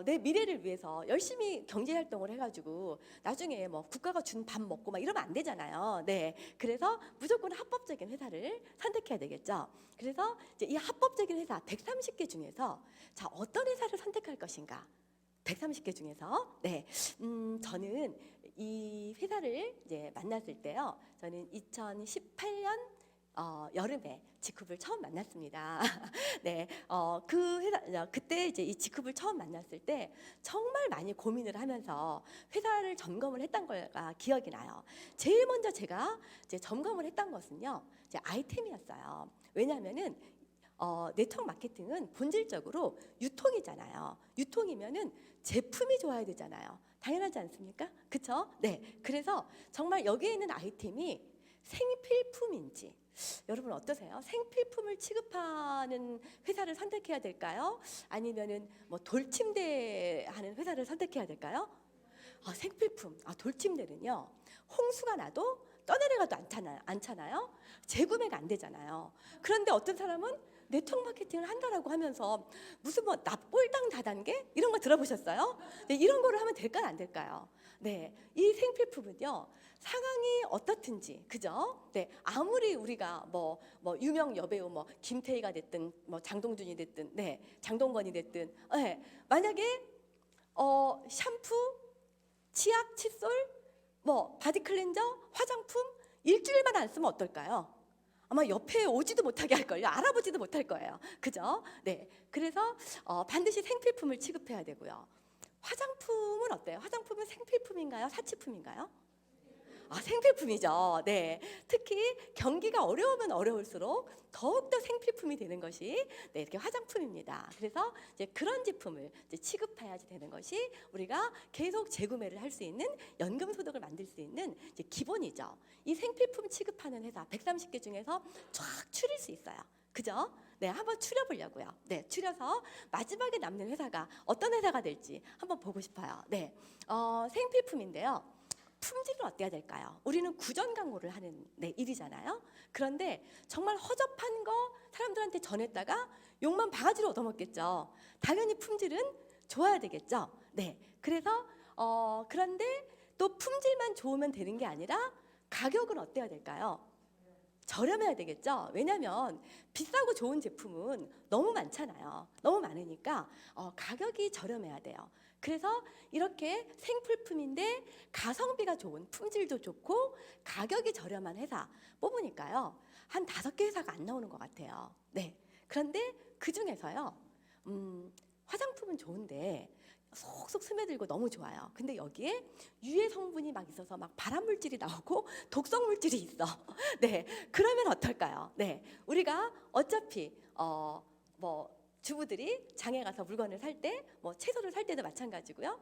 내 미래를 위해서 열심히 경제 활동을 해가지고 나중에 뭐 국가가 준 밥 먹고 막 이러면 안 되잖아요. 네, 그래서 무조건 합법적인 회사를 선택해야 되겠죠. 그래서 이제 이 합법적인 회사 130개 중에서 자, 어떤 회사를 선택할 것인가? 130개 중에서 네, 저는 이 회사를 이제 만났을 때요. 저는 2018년 여름에 지쿱을 처음 만났습니다. 네, 그 회사 그때 이제 이 지쿱을 처음 만났을 때 정말 많이 고민을 하면서 회사를 점검을 했던 거가 기억이 나요. 제일 먼저 제가 이제 점검을 했던 것은요, 이제 아이템이었어요. 왜냐하면은 네트워크 마케팅은 본질적으로 유통이잖아요. 유통이면은 제품이 좋아야 되잖아요. 당연하지 않습니까? 그렇죠? 네, 그래서 정말 여기에 있는 아이템이 생필품인지 여러분 어떠세요? 생필품을 취급하는 회사를 선택해야 될까요? 아니면은 뭐 돌침대 하는 회사를 선택해야 될까요? 생필품, 돌침대는요, 홍수가 나도 떠내려가도 않잖아요. 재구매가 안 되잖아요. 그런데 어떤 사람은 네트워크 마케팅을 한다라고 하면서 무슨 뭐 납골당 다단계 이런 거 들어보셨어요? 네, 이런 거를 하면 될까요, 안 될까요? 네, 이 생필품은요 상황이 어떻든지, 그죠? 네, 아무리 우리가 뭐 유명 여배우 뭐 김태희가 됐든 뭐 장동준이 됐든, 네, 장동건이 됐든, 네, 만약에 샴푸, 치약, 칫솔, 뭐 바디 클렌저, 화장품 일주일만 안 쓰면 어떨까요? 아마 옆에 오지도 못하게 할 걸요. 알아보지도 못할 거예요. 그죠? 네. 그래서 반드시 생필품을 취급해야 되고요. 화장품은 어때요? 화장품은 생필품인가요? 사치품인가요? 아, 생필품이죠. 네. 특히 경기가 어려우면 어려울수록 더욱더 생필품이 되는 것이, 네, 이렇게 화장품입니다. 그래서 이제 그런 제품을 이제 취급해야지 되는 것이 우리가 계속 재구매를 할 수 있는 연금 소득을 만들 수 있는 이제 기본이죠. 이 생필품 취급하는 회사 130개 중에서 쫙 추릴 수 있어요. 그죠? 네, 한번 추려보려고요. 네, 추려서 마지막에 남는 회사가 어떤 회사가 될지 한번 보고 싶어요. 네, 생필품인데요. 품질은 어때야 될까요? 우리는 구전 광고를 하는 일이잖아요. 그런데 정말 허접한 거 사람들한테 전했다가 욕만 바가지로 얻어먹겠죠. 당연히 품질은 좋아야 되겠죠. 네, 그래서 그런데 또 품질만 좋으면 되는 게 아니라 가격은 어때야 될까요? 저렴해야 되겠죠. 왜냐하면 비싸고 좋은 제품은 너무 많잖아요. 너무 많으니까 가격이 저렴해야 돼요. 그래서 이렇게 생필품인데 가성비가 좋은, 품질도 좋고 가격이 저렴한 회사 뽑으니까요, 한 5개 회사가 안 나오는 것 같아요. 네. 그런데 그 중에서요, 화장품은 좋은데 속속 스며들고 너무 좋아요. 근데 여기에 유해 성분이 막 있어서 막 발암 물질이 나오고 독성 물질이 있어. 네, 그러면 어떨까요? 네, 우리가 어차피 뭐 주부들이 장에 가서 물건을 살 때, 뭐 채소를 살 때도 마찬가지고요.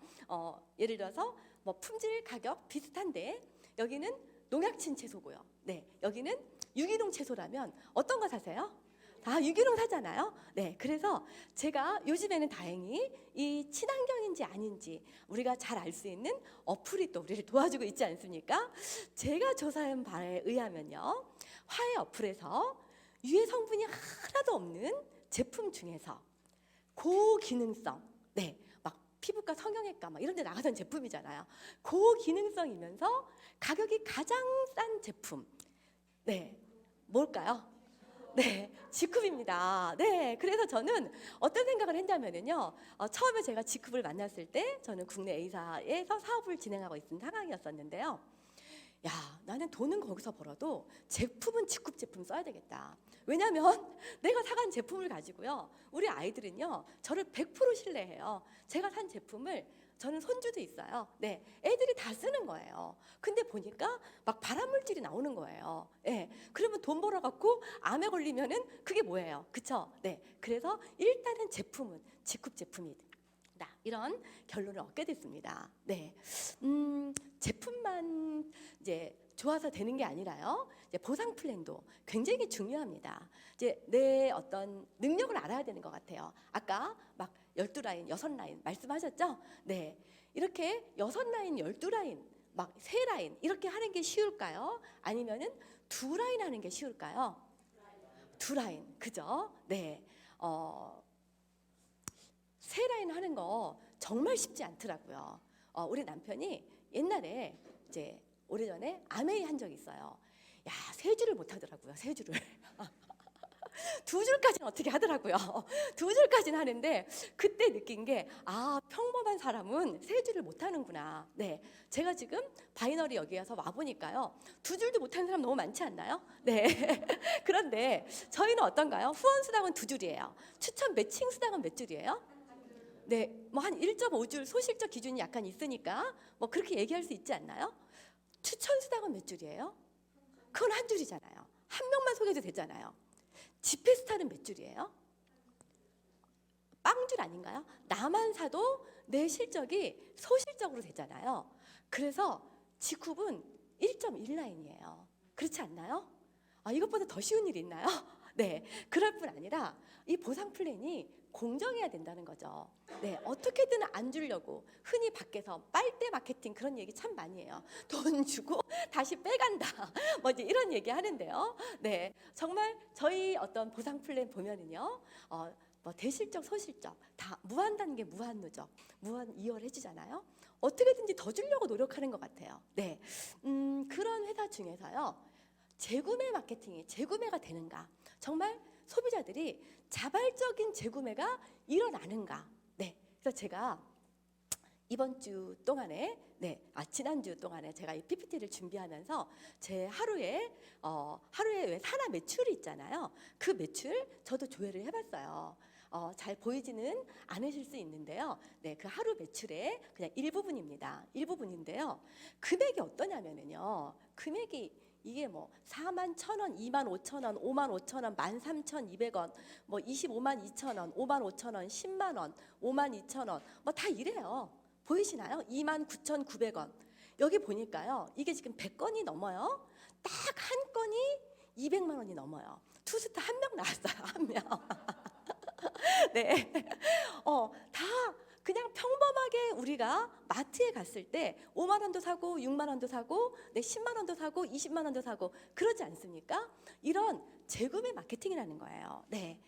예를 들어서 뭐 품질 가격 비슷한데 여기는 농약친 채소고요. 네, 여기는 유기농 채소라면 어떤 거 사세요? 다 유기농 사잖아요. 네, 그래서 제가 요즘에는 다행히 이 친환경인지 아닌지 우리가 잘 알 수 있는 어플이 또 우리를 도와주고 있지 않습니까? 제가 조사한 바에 의하면요, 화해 어플에서 유해 성분이 하나도 없는 제품 중에서 고기능성, 네, 막 피부과 성형외과 막 이런 데 나가던 제품이잖아요. 고기능성이면서 가격이 가장 싼 제품, 네, 뭘까요? 네, 지쿱입니다. 네, 그래서 저는 어떤 생각을 했냐면요, 처음에 제가 지쿱을 만났을 때 저는 국내 A사에서 사업을 진행하고 있는 상황이었었는데요. 야, 나는 돈은 거기서 벌어도 제품은 지쿱 제품 써야 되겠다. 왜냐하면 내가 사간 제품을 가지고요, 우리 아이들은요 저를 100% 신뢰해요. 제가 산 제품을 저는 손주도 있어요. 네, 애들이 다 쓰는 거예요. 근데 보니까 막 발암물질이 나오는 거예요. 네, 그러면 돈 벌어갖고 암에 걸리면은 그게 뭐예요, 그쵸? 네, 그래서 일단은 제품은 지쿱 제품이다, 이런 결론을 얻게 됐습니다. 네, 제품만 이제 좋아서 되는 게 아니라요, 이제 보상 플랜도 굉장히 중요합니다. 이제 내 어떤 능력을 알아야 되는 것 같아요. 아까 막 12라인, 6라인 말씀하셨죠? 네, 이렇게 6라인, 12라인, 막 3라인 이렇게 하는 게 쉬울까요? 아니면은 2라인 하는 게 쉬울까요? 2라인, 그죠? 네, 3라인 하는 거 정말 쉽지 않더라고요. 우리 남편이 옛날에 이제 오래전에 아메이 한 적이 있어요. 야, 3줄을 못 하더라고요. 3줄을. 2줄까지는 어떻게 하더라고요. 2줄까지는 하는데 그때 느낀 게, 평범한 사람은 3줄을 못 하는구나. 네, 제가 지금 바이너리 여기 와서 와 보니까요, 2줄도 못 하는 사람 너무 많지 않나요? 네. 그런데 저희는 어떤가요? 후원 수당은 2줄이에요. 추천 매칭 수당은 몇 줄이에요? 네, 뭐 한 1.5줄 소실적 기준이 약간 있으니까 뭐 그렇게 얘기할 수 있지 않나요? 추천 수당은 몇 줄이에요? 그건 한 줄이잖아요. 한 명만 소개도 되잖아요. 지폐 스타는 몇 줄이에요? 빵줄 아닌가요? 나만 사도 내 실적이 소실적으로 되잖아요. 그래서 지쿱은 1.1라인이에요. 그렇지 않나요? 이것보다 더 쉬운 일이 있나요? 네, 그럴 뿐 아니라 이 보상 플랜이 공정해야 된다는 거죠. 네, 어떻게든 안 주려고 흔히 밖에서 빨대 마케팅 그런 얘기 참 많이 해요. 돈 주고 다시 빼간다. 뭐 이제 이런 얘기 하는데요. 네, 정말 저희 어떤 보상 플랜 보면은요. 뭐 대실적, 소실적 다 무한 단계, 무한 누적, 무한 이월 해주잖아요. 어떻게든지 더 주려고 노력하는 것 같아요. 네, 그런 회사 중에서요. 재구매 마케팅이 재구매가 되는가? 정말 소비자들이 자발적인 재구매가 일어나는가? 네, 그래서 제가 이번 주 동안에, 지난주 동안에 제가 이 PPT를 준비하면서 제 하루에 왜 산하 매출이 있잖아요. 그 매출 저도 조회를 해봤어요. 잘 보이지는 않으실 수 있는데요. 네, 그 하루 매출의 그냥 일부분입니다. 일부분인데요. 금액이 어떠냐면요. 금액이 이게 뭐 4만 1,000원, 2만 5천 원, 5만 5천 원, 13,200원, 뭐 25만 2천 원, 5만 5천 원, 10만 원, 5만 2천 원, 뭐 다 이래요. 보이시나요? 2만 9,900원. 여기 보니까요. 이게 지금 100건이 넘어요. 딱 한 건이 200만 원이 넘어요. 투스타 한 명 나왔어요. 한 명. 네. 다 그냥 평범하게 우리가 마트에 갔을 때 5만 원도 사고 6만 원도 사고 10만 원도 사고 20만 원도 사고 그러지 않습니까? 이런 재구매 마케팅이라는 거예요. 네.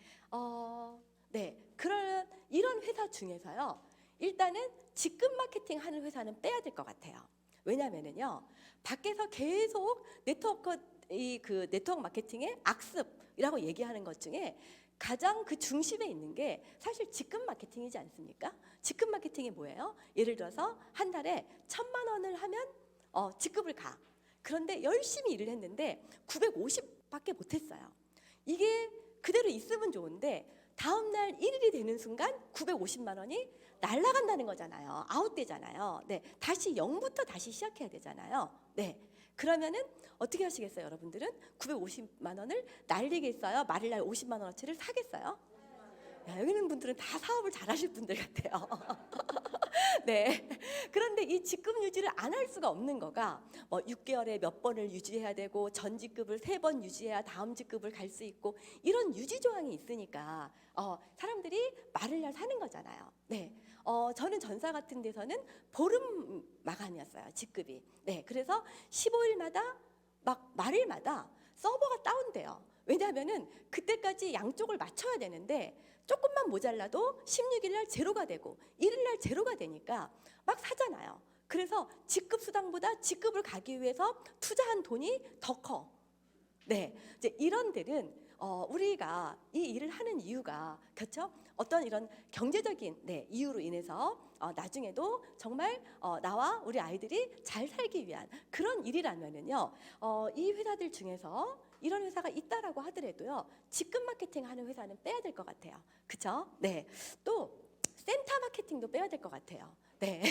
이런 회사 중에서요. 일단은 직급 마케팅 하는 회사는 빼야 될 것 같아요. 왜냐면은요. 밖에서 계속 네트워크 마케팅의 악습이라고 얘기하는 것 중에 가장 그 중심에 있는 게 사실 직급 마케팅이지 않습니까? 직급 마케팅이 뭐예요? 예를 들어서 한 달에 1,000만 원을 하면 직급을 가. 그런데 열심히 일을 했는데 950밖에 못했어요. 이게 그대로 있으면 좋은데 다음 날 1일이 되는 순간 950만 원이 날아간다는 거잖아요. 아웃되잖아요. 네, 다시 0부터 다시 시작해야 되잖아요. 네, 그러면은 어떻게 하시겠어요, 여러분들은? 950만 원을 날리겠어요? 말일날 50만 원어치를 사겠어요? 야, 여기 있는 분들은 다 사업을 잘하실 분들 같아요. 네. 그런데 이 직급 유지를 안 할 수가 없는 거가 뭐 6개월에 몇 번을 유지해야 되고 전 직급을 3번 유지해야 다음 직급을 갈 수 있고 이런 유지 조항이 있으니까 사람들이 말일날 사는 거잖아요. 네. 저는 전사 같은 데서는 보름 마감이었어요. 직급이. 네. 그래서 15일마다 막 말일마다 서버가 다운돼요. 왜냐하면은 그때까지 양쪽을 맞춰야 되는데 조금만 모자라도 16일 날 제로가 되고 1일 날 제로가 되니까 막 사잖아요. 그래서 직급 수당보다 직급을 가기 위해서 투자한 돈이 더 커. 네, 이제 이런 데는 우리가 이 일을 하는 이유가 그렇죠? 어떤 이런 경제적인 이유로 인해서 나중에도 정말 나와 우리 아이들이 잘 살기 위한 그런 일이라면은요. 이 회사들 중에서 이런 회사가 있다라고 하더라도요. 직급 마케팅 하는 회사는 빼야 될 것 같아요. 그렇죠? 네. 또 센터 마케팅도 빼야 될 것 같아요. 네.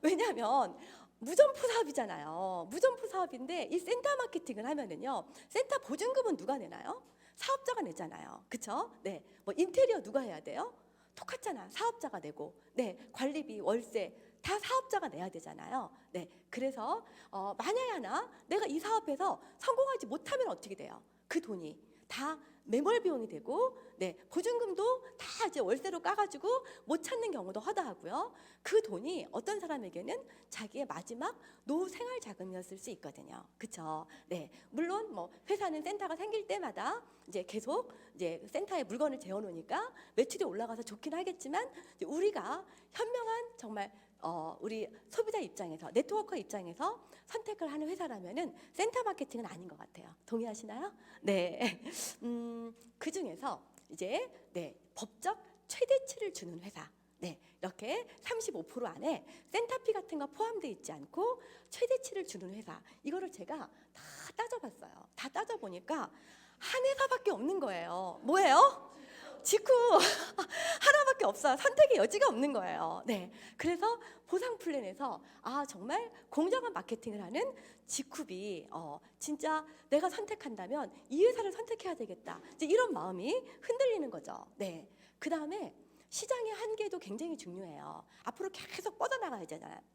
왜냐하면 무점포 사업이잖아요. 무점포 사업인데 이 센터 마케팅을 하면은요. 센터 보증금은 누가 내나요? 사업자가 내잖아요. 그렇죠? 네. 뭐 인테리어 누가 해야 돼요? 똑같잖아. 사업자가 내고. 네. 관리비, 월세 다 사업자가 내야 되잖아요. 네. 그래서 만약에 하나 내가 이 사업에서 성공하지 못하면 어떻게 돼요? 그 돈이 다 매몰 비용이 되고 보증금도 다 이제 월세로 까가지고 못 찾는 경우도 허다하고요. 그 돈이 어떤 사람에게는 자기의 마지막 노후 생활 자금이었을 수 있거든요. 그렇죠? 네, 물론 뭐 회사는 센터가 생길 때마다 이제 계속 이제 센터에 물건을 재워놓으니까 매출이 올라가서 좋긴 하겠지만 우리가 현명한 정말 우리 소비자 입장에서 네트워커 입장에서 선택을 하는 회사라면은 센터 마케팅은 아닌 것 같아요. 동의하시나요? 네. 그 중에서 이제 법적 최대치를 주는 회사. 네, 이렇게 35% 안에 센터피 같은 거 포함되어 있지 않고 최대치를 주는 회사. 이거를 제가 다 따져봤어요. 다 따져보니까 한 회사밖에 없는 거예요. 뭐예요? 직후 하나밖에 없어요. 선택의 여지가 없는 거예요. 네, 그래서 보상 플랜에서 정말 공정한 마케팅을 하는 직후비 진짜 내가 선택한다면 이 회사를 선택해야 되겠다. 이제 이런 마음이 흔들리는 거죠. 네, 그 다음에 시장의 한계도 굉장히 중요해요. 앞으로 계속 뻗어나가야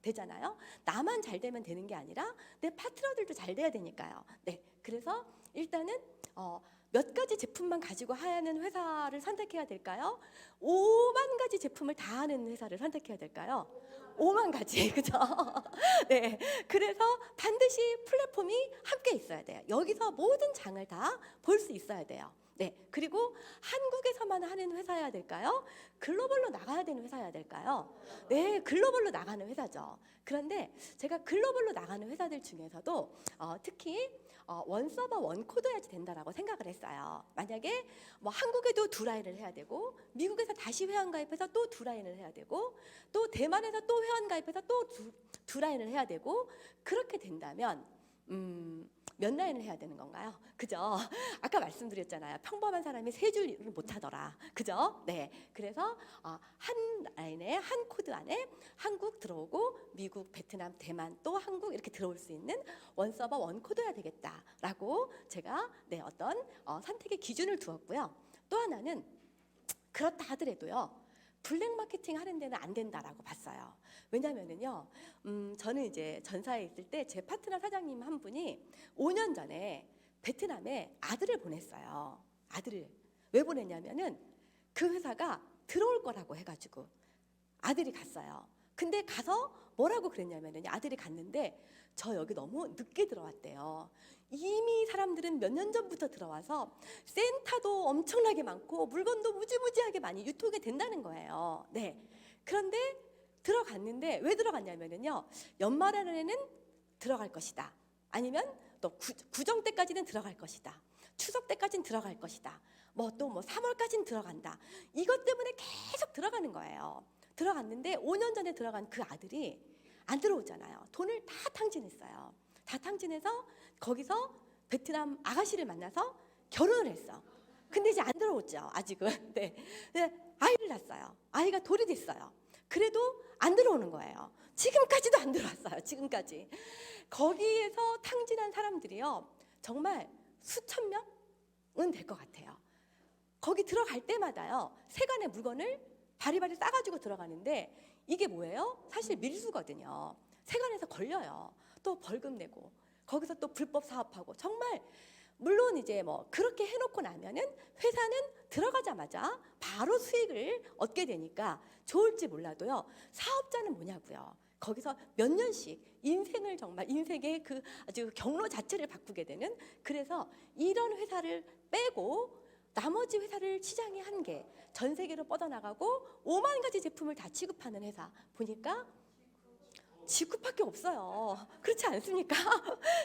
되잖아요. 나만 잘 되면 되는 게 아니라 내 파트너들도 잘 돼야 되니까요. 네, 그래서 일단은 몇 가지 제품만 가지고 하는 회사를 선택해야 될까요? 5만 가지 제품을 다 하는 회사를 선택해야 될까요? 5만 가지, 그죠? 네, 그래서 반드시 플랫폼이 함께 있어야 돼요. 여기서 모든 장을 다 볼 수 있어야 돼요. 네, 그리고 한국에서만 하는 회사여야 될까요? 글로벌로 나가야 되는 회사여야 될까요? 네, 글로벌로 나가는 회사죠. 그런데 제가 글로벌로 나가는 회사들 중에서도 특히 원 서버 원 코드여야지 된다라고 생각을 했어요. 만약에 뭐 한국에도 두 라인을 해야 되고 미국에서 다시 회원 가입해서 또 두 라인을 해야 되고 또 대만에서 또 회원 가입해서 또 두 라인을 해야 되고 그렇게 된다면 몇 라인을 해야 되는 건가요? 그죠? 아까 말씀드렸잖아요. 평범한 사람이 세 줄을 못 하더라. 그죠? 네. 그래서 한 라인에 한 코드 안에 한국 들어오고 미국, 베트남, 대만 또 한국 이렇게 들어올 수 있는 원 서버 원 코드여야 되겠다라고 제가 어떤 선택의 기준을 두었고요. 또 하나는 그렇다 하더라도요. 블랙 마케팅 하는 데는 안 된다라고 봤어요. 왜냐면은요, 저는 이제 전사에 있을 때 제 파트너 사장님 한 분이 5년 전에 베트남에 아들을 보냈어요. 아들을. 왜 보냈냐면은 그 회사가 들어올 거라고 해가지고 아들이 갔어요. 근데 가서 뭐라고 그랬냐면은 아들이 갔는데 저 여기 너무 늦게 들어왔대요. 이미 사람들은 몇 년 전부터 들어와서 센터도 엄청나게 많고 물건도 무지무지하게 많이 유통이 된다는 거예요. 네. 그런데 들어갔는데 왜 들어갔냐면은요. 연말에는 들어갈 것이다. 아니면 또 구정 때까지는 들어갈 것이다. 추석 때까지는 들어갈 것이다. 뭐 3월까지는 들어간다. 이것 때문에 계속 들어가는 거예요. 들어갔는데 5년 전에 들어간 그 아들이 안 들어오잖아요. 돈을 다 탕진했어요. 다 탕진해서 거기서 베트남 아가씨를 만나서 결혼을 했어. 근데 이제 안 들어오죠. 아직은. 네. 아이를 낳았어요. 아이가 돌이 됐어요. 그래도 안 들어오는 거예요. 지금까지도 안 들어왔어요. 지금까지. 거기에서 탕진한 사람들이요. 정말 수천 명은 될 것 같아요. 거기 들어갈 때마다요. 세간의 물건을 바리바리 싸가지고 들어가는데 이게 뭐예요? 사실 밀수거든요. 세관에서 걸려요. 또 벌금 내고 거기서 또 불법 사업하고 정말 물론 이제 뭐 그렇게 해놓고 나면은 회사는 들어가자마자 바로 수익을 얻게 되니까 좋을지 몰라도요. 사업자는 뭐냐고요. 거기서 몇 년씩 인생을 정말 인생의 그 아주 경로 자체를 바꾸게 되는 그래서 이런 회사를 빼고 나머지 회사를 시장에 한 개, 전 세계로 뻗어나가고 5만 가지 제품을 다 취급하는 회사 보니까 직급밖에 없어요. 그렇지 않습니까?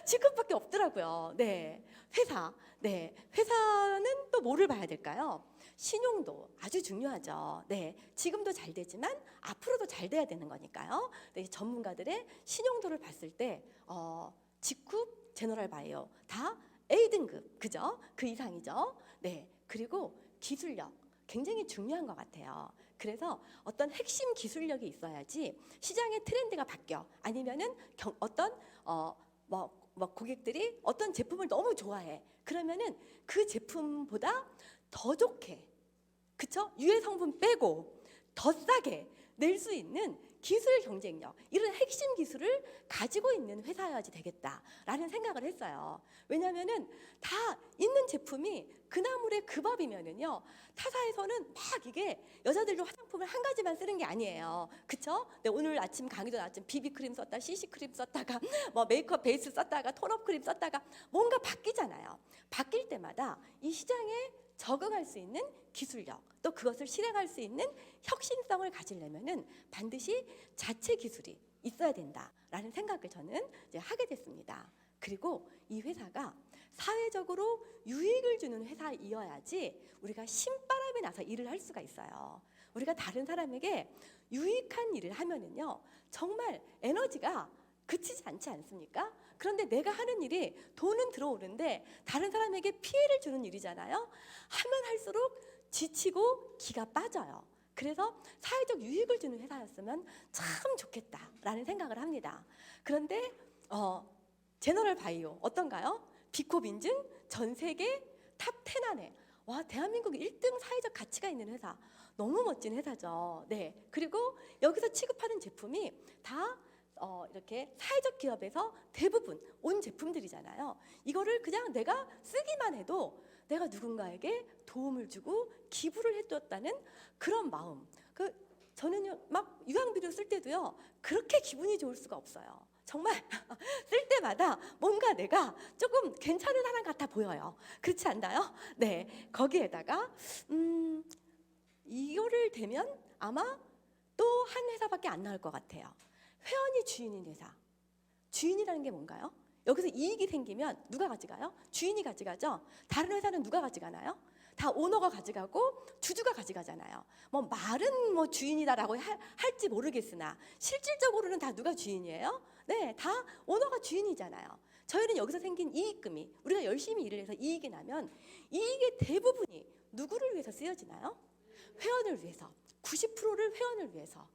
직급밖에 없더라고요. 네, 회사. 네, 회사는 또 뭐를 봐야 될까요? 신용도 아주 중요하죠. 네, 지금도 잘 되지만 앞으로도 잘 돼야 되는 거니까요. 네, 전문가들의 신용도를 봤을 때 직급, 제너럴 바이오 다 A등급, 그죠? 그 이상이죠. 네, 그리고 기술력 굉장히 중요한 것 같아요. 그래서 어떤 핵심 기술력이 있어야지 시장의 트렌드가 바뀌어 아니면은 어떤 고객들이 어떤 제품을 너무 좋아해. 그러면은 그 제품보다 더 좋게, 그쵸? 유해 성분 빼고 더 싸게 낼 수 있는 기술 경쟁력, 이런 핵심 기술을 가지고 있는 회사여야지 되겠다라는 생각을 했어요. 왜냐하면은 다 있는 제품이 그나물의 그 밥이면은요, 타사에서는 막 이게 여자들도 화장품을 한 가지만 쓰는 게 아니에요. 그쵸? 네, 오늘 아침 강의도 나왔지만 비비크림 썼다, CC크림 썼다가 뭐 메이크업 베이스 썼다가 톤업 크림 썼다가 뭔가 바뀌잖아요. 바뀔 때마다 이 시장에 적응할 수 있는 기술력, 또 그것을 실행할 수 있는 혁신성을 가지려면은 반드시 자체 기술이 있어야 된다라는 생각을 저는 이제 하게 됐습니다. 그리고 이 회사가 사회적으로 유익을 주는 회사이어야지 우리가 신바람이 나서 일을 할 수가 있어요. 우리가 다른 사람에게 유익한 일을 하면은요, 정말 에너지가 그치지 않지 않습니까? 그런데 내가 하는 일이 돈은 들어오는데 다른 사람에게 피해를 주는 일이잖아요. 하면 할수록 지치고 기가 빠져요. 그래서 사회적 유익을 주는 회사였으면 참 좋겠다라는 생각을 합니다. 그런데 제너럴 바이오 어떤가요? 비콥 인증 전 세계 탑 10 안에, 와, 대한민국 1등 사회적 가치가 있는 회사, 너무 멋진 회사죠. 네, 그리고 여기서 취급하는 제품이 다 이렇게 사회적 기업에서 대부분 온 제품들이잖아요. 이거를 그냥 내가 쓰기만 해도 내가 누군가에게 도움을 주고 기부를 해줬다는 그런 마음. 저는요, 막 유황비료 쓸 때도요, 그렇게 기분이 좋을 수가 없어요. 정말 쓸 때마다 뭔가 내가 조금 괜찮은 사람 같아 보여요. 그렇지 않나요? 네, 거기에다가 이거를 대면 아마 또 한 회사밖에 안 나올 것 같아요. 회원이 주인인 회사. 주인이라는 게 뭔가요? 여기서 이익이 생기면 누가 가져가요? 주인이 가져가죠. 다른 회사는 누가 가져가나요? 다 오너가 가져가고 주주가 가져가잖아요. 뭐 말은 뭐 주인이다라고 할지 모르겠으나 실질적으로는 다 누가 주인이에요? 네, 다 오너가 주인이잖아요. 저희는 여기서 생긴 이익금이, 우리가 열심히 일을 해서 이익이 나면 이익의 대부분이 누구를 위해서 쓰여지나요? 회원을 위해서. 90%를 회원을 위해서.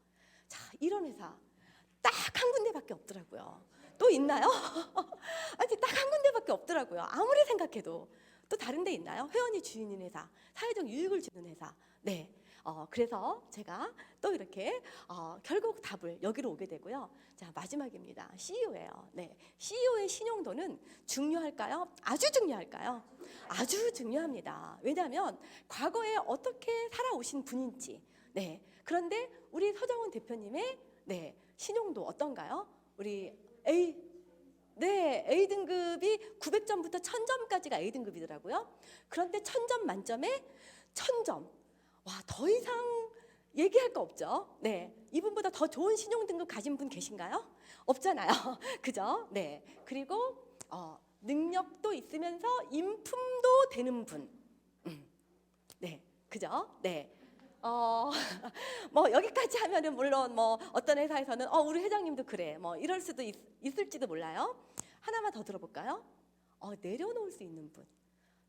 자, 이런 회사 딱 한 군데밖에 없더라고요. 또 있나요? 아니, 딱 한 군데밖에 없더라고요. 아무리 생각해도. 또 다른 데 있나요? 회원이 주인인 회사, 사회적 유익을 주는 회사. 네. 그래서 제가 또 이렇게 결국 답을 여기로 오게 되고요. 자, 마지막입니다. CEO예요. 네. CEO의 신용도는 중요할까요? 아주 중요할까요? 아주 중요합니다. 왜냐하면 과거에 어떻게 살아오신 분인지. 네. 그런데 우리 서정훈 대표님의 신용도 어떤가요? 우리 A 등급이 900점부터 1000점까지가 A 등급이더라고요. 그런데 1000점 만점에 1000점. 와, 더 이상 얘기할 거 없죠. 네, 이분보다 더 좋은 신용 등급 가진 분 계신가요? 없잖아요. 그죠? 네. 그리고 능력도 있으면서 인품도 되는 분. 네, 그죠? 네. 뭐 여기까지 하면은 물론 뭐 어떤 회사에서는 우리 회장님도 그래 뭐 이럴 수도 있을지도 몰라요. 하나만 더 들어볼까요? 내려놓을 수 있는 분.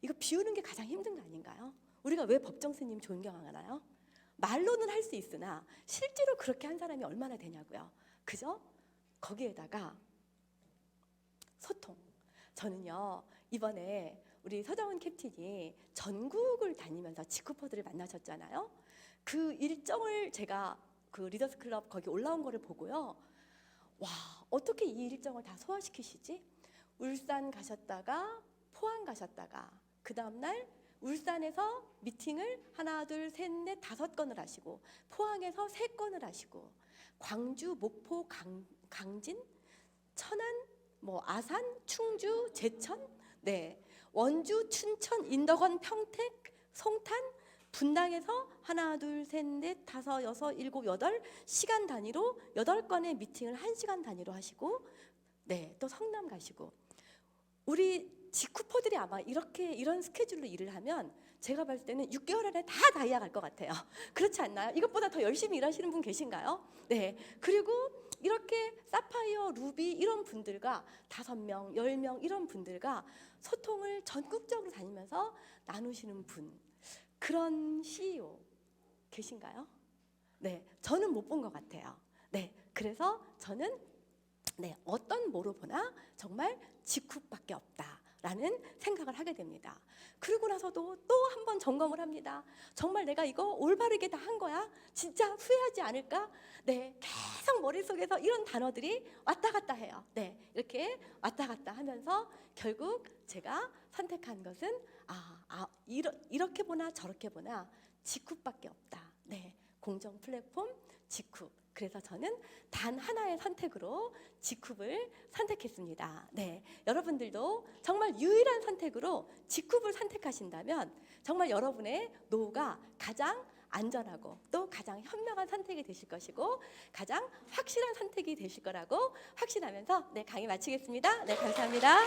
이거 비우는 게 가장 힘든 거 아닌가요? 우리가 왜 법정 스님 존경하나요? 말로는 할 수 있으나 실제로 그렇게 한 사람이 얼마나 되냐고요. 그죠? 거기에다가 소통. 저는요, 이번에 우리 서정훈 캡틴이 전국을 다니면서 직후퍼들을 만나셨잖아요. 그 일정을 제가 그 리더스 클럽 거기 올라온 거를 보고요. 와, 어떻게 이 일정을 다 소화시키시지? 울산 가셨다가 포항 가셨다가 그 다음날 울산에서 미팅을 하나, 둘, 셋, 넷, 5건을 하시고 포항에서 3건을 하시고 광주, 목포, 강진, 천안, 뭐 아산, 충주, 제천, 네, 원주, 춘천, 인덕원, 평택, 송탄, 분당에서 하나, 둘, 셋, 넷, 5, 6, 7, 8 시간 단위로 8건의 미팅을 1시간 단위로 하시고, 네, 또 성남 가시고. 우리 직후포들이 아마 이런 스케줄로 일을 하면 제가 봤을 때는 6개월 안에 다 다이아 갈 것 같아요. 그렇지 않나요? 이것보다 더 열심히 일하시는 분 계신가요? 네. 그리고 이렇게 사파이어, 루비 이런 분들과 5명, 10명 이런 분들과 소통을 전국적으로 다니면서 나누시는 분. 그런 CEO 계신가요? 네, 저는 못 본 것 같아요. 네, 그래서 저는 어떤 뭐로 보나 정말 직후밖에 없다라는 생각을 하게 됩니다. 그러고 나서도 또 한 번 점검을 합니다. 정말 내가 이거 올바르게 다 한 거야? 진짜 후회하지 않을까? 네, 계속 머릿속에서 이런 단어들이 왔다 갔다 해요. 네, 이렇게 왔다 갔다 하면서 결국 제가 선택한 것은 이렇게 보나 저렇게 보나 직후밖에 없다. 네, 공정 플랫폼 직후. 그래서 저는 단 하나의 선택으로 직후를 선택했습니다. 네, 여러분들도 정말 유일한 선택으로 직후를 선택하신다면 정말 여러분의 노후가 가장 안전하고 또 가장 현명한 선택이 되실 것이고 가장 확실한 선택이 되실 거라고 확신하면서 강의 마치겠습니다. 네, 감사합니다.